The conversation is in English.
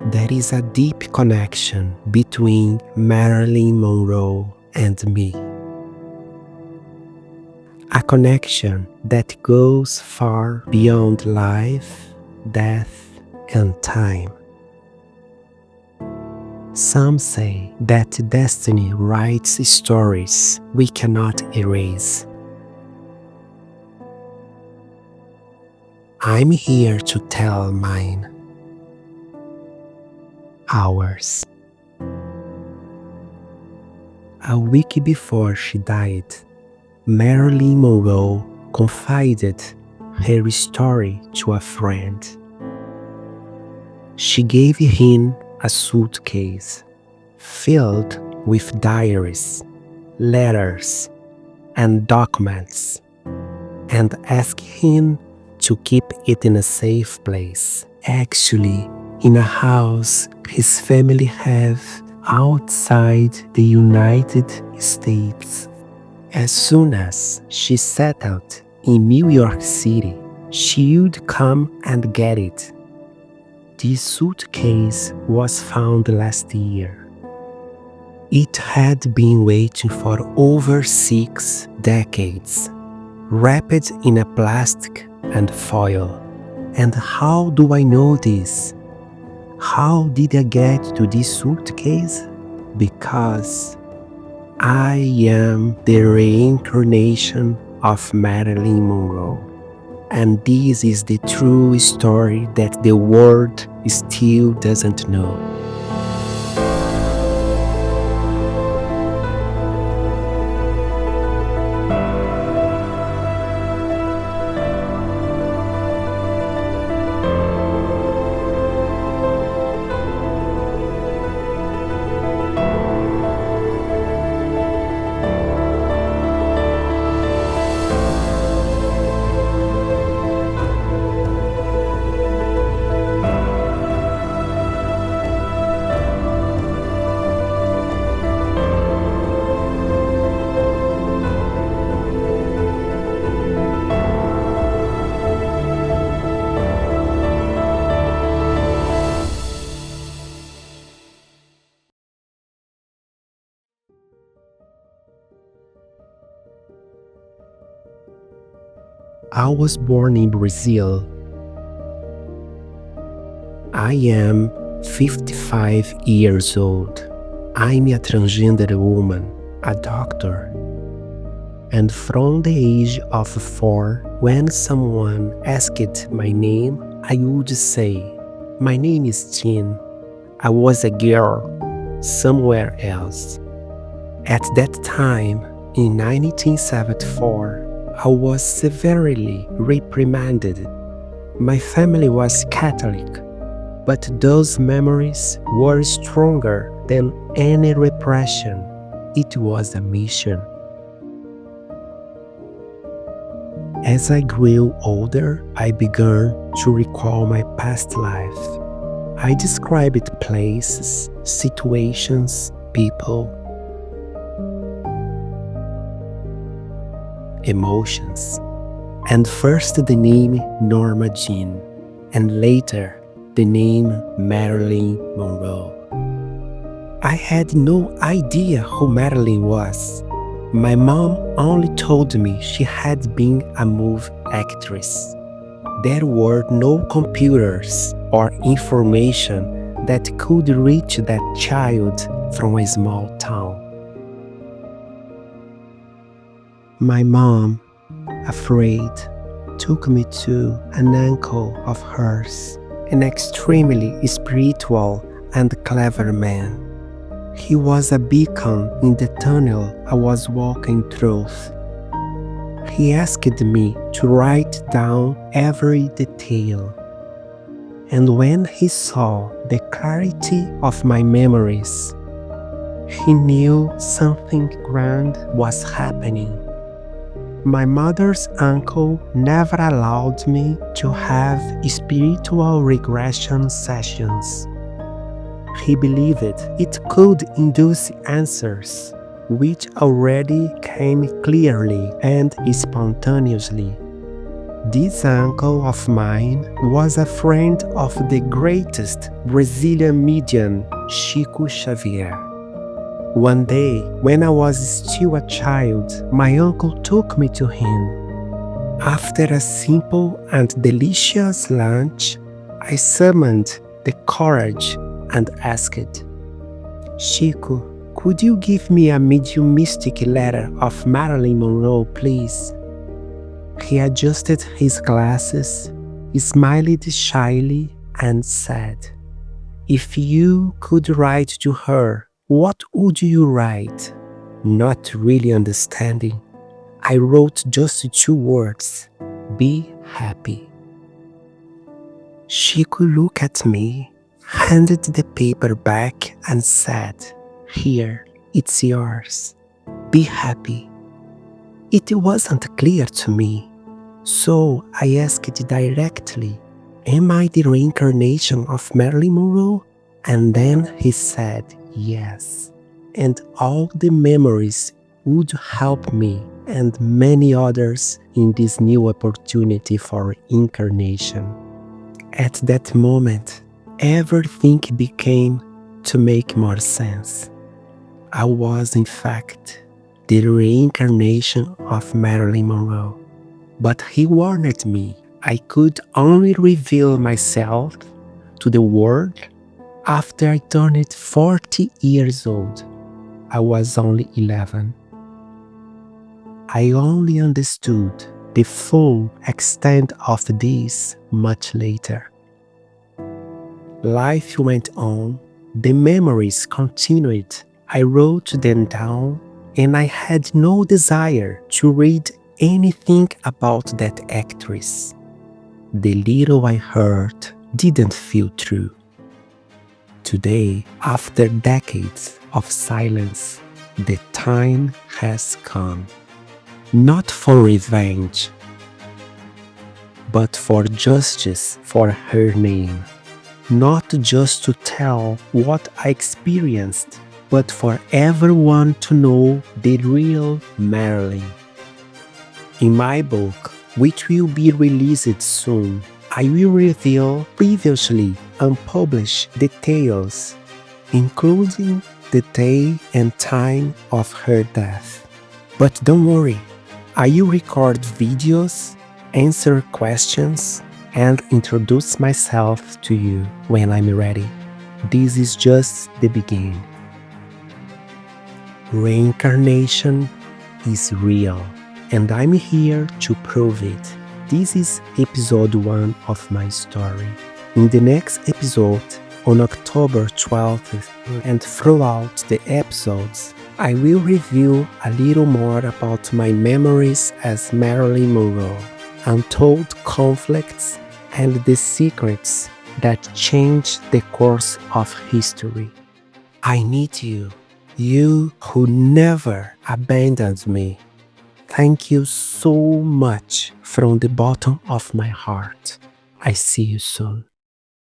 There is a deep connection between Marilyn Monroe and me. A connection that goes far beyond life, death, and time. Some say that destiny writes stories we cannot erase. I'm here to tell mine. Ours. A week before she died, Marilyn Monroe confided her story to a friend. She gave him a suitcase filled with diaries, letters, and documents, and asked him to keep it in a safe place. Actually, in a house his family have outside the United States. As soon as she settled in New York City, she would come and get it. This suitcase was found last year. It had been waiting for over 6 decades, wrapped in a plastic and foil. And how do I know this? How did I get to this suitcase? Because I am the reincarnation of Marilyn Monroe. And this is the true story that the world still doesn't know. I was born in Brazil. I am 55 years old. I'm a transgender woman, a doctor. And from the age of 4, when someone asked my name, I would say, "My name is Jean. I was a girl somewhere else." At that time, in 1974, I was severely reprimanded. My family was Catholic, but those memories were stronger than any repression. It was a mission. As I grew older, I began to recall my past life. I described places, situations, people, emotions, and first the name Norma Jean, and later the name Marilyn Monroe. I had no idea who Marilyn was. My mom only told me she had been a movie actress. There were no computers or information that could reach that child from a small town. My mom, afraid, took me to an uncle of hers, an extremely spiritual and clever man. He was a beacon in the tunnel I was walking through. He asked me to write down every detail. And when he saw the clarity of my memories, he knew something grand was happening. My mother's uncle never allowed me to have spiritual regression sessions. He believed it could induce answers, which already came clearly and spontaneously. This uncle of mine was a friend of the greatest Brazilian medium, Chico Xavier. One day, when I was still a child, my uncle took me to him. After a simple and delicious lunch, I summoned the courage and asked, "Chico, could you give me a mediumistic letter of Marilyn Monroe, please?" He adjusted his glasses, smiled shyly, and said, "If you could write to her, what would you write?" Not really understanding, I wrote just 2 words: "Be happy." Chico looked at me, handed the paper back, and said, "Here, it's yours. Be happy." It wasn't clear to me, so I asked directly, "Am I the reincarnation of Marilyn Monroe?" And then he said yes, and all the memories would help me and many others in this new opportunity for incarnation. At that moment, everything began to make more sense. I was, in fact, the reincarnation of Marilyn Monroe. But he warned me I could only reveal myself to the world after I turned 40 years old. I was only 11. I only understood the full extent of this much later. Life went on, the memories continued. I wrote them down, and I had no desire to read anything about that actress. The little I heard didn't feel true. Today, after decades of silence, the time has come. Not for revenge, but for justice for her name. Not just to tell what I experienced, but for everyone to know the real Marilyn. In my book, which will be released soon, I will reveal previously unpublished details, including the day and time of her death. But don't worry, I will record videos, answer questions, and introduce myself to you when I'm ready. This is just the beginning. Reincarnation is real, and I'm here to prove it. This is episode 1 of my story. In the next episode, on October 12th, and throughout the episodes, I will reveal a little more about my memories as Marilyn Monroe, untold conflicts, and the secrets that changed the course of history. I need you, you who never abandoned me. Thank you so much from the bottom of my heart. I see you soon.